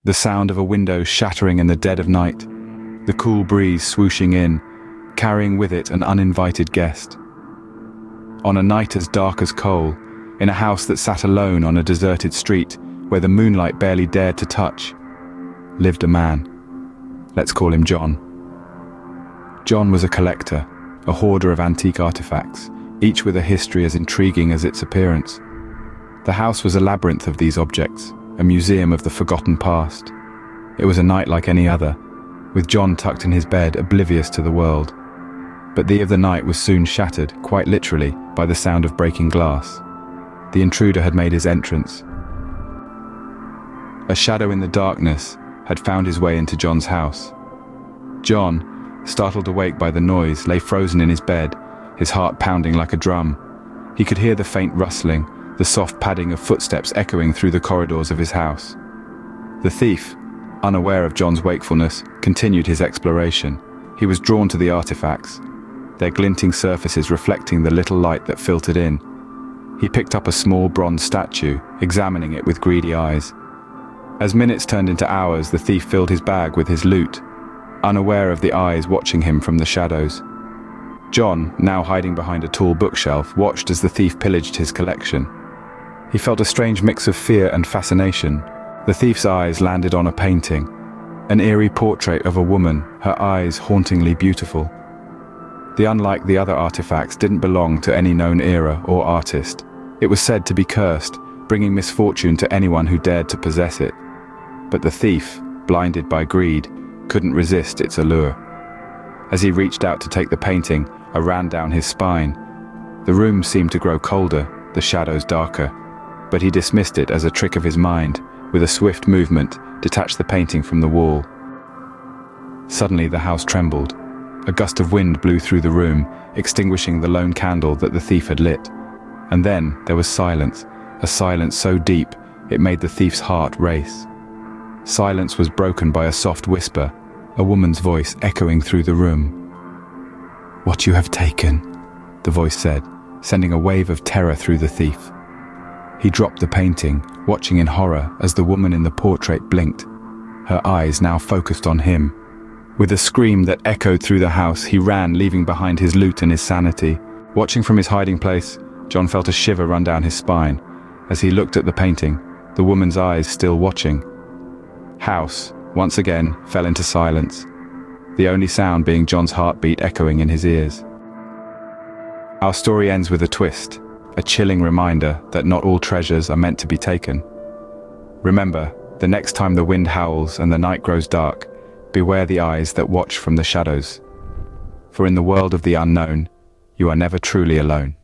The sound of a window shattering in the dead of night, the cool breeze swooshing in, carrying with it an uninvited guest. On a night as dark as coal, in a house that sat alone on a deserted street where the moonlight barely dared to touch, lived a man. Let's call him John. John was a collector, a hoarder of antique artifacts, each with a history as intriguing as its appearance. The house was a labyrinth of these objects, a museum of the forgotten past. It was a night like any other, with John tucked in his bed, oblivious to the world. But the of the night was soon shattered, quite literally, by the sound of breaking glass. The intruder had made his entrance. A shadow in the darkness had found his way into John's house. John, startled awake by the noise, lay frozen in his bed, his heart pounding like a drum. He could hear the faint rustling, the soft padding of footsteps echoing through the corridors of his house. The thief, unaware of John's wakefulness, continued his exploration. He was drawn to the artifacts, their glinting surfaces reflecting the little light that filtered in. He picked up a small bronze statue, examining it with greedy eyes. As minutes turned into hours, the thief filled his bag with his loot, unaware of the eyes watching him from the shadows. John, now hiding behind a tall bookshelf, watched as the thief pillaged his collection. He felt a strange mix of fear and fascination. The thief's eyes landed on a painting, an eerie portrait of a woman, her eyes hauntingly beautiful. Unlike the other artifacts, didn't belong to any known era or artist. It was said to be cursed, bringing misfortune to anyone who dared to possess it. But the thief, blinded by greed, couldn't resist its allure. As he reached out to take the painting, a ran down his spine. The room seemed to grow colder, the shadows darker, but he dismissed it as a trick of his mind. With a swift movement, detached the painting from the wall. Suddenly the house trembled. A gust of wind blew through the room, extinguishing the lone candle that the thief had lit. And then there was silence, a silence so deep it made the thief's heart race. Silence was broken by a soft whisper, a woman's voice echoing through the room. "What you have taken," the voice said, sending a wave of terror through the thief. He dropped the painting, watching in horror as the woman in the portrait blinked, her eyes now focused on him. With a scream that echoed through the house, he ran, leaving behind his loot and his sanity. Watching from his hiding place, John felt a shiver run down his spine. As he looked at the painting, the woman's eyes still watching. House, once again, fell into silence, the only sound being John's heartbeat echoing in his ears. Our story ends with a twist, a chilling reminder that not all treasures are meant to be taken. Remember, the next time the wind howls and the night grows dark, beware the eyes that watch from the shadows. For in the world of the unknown, you are never truly alone.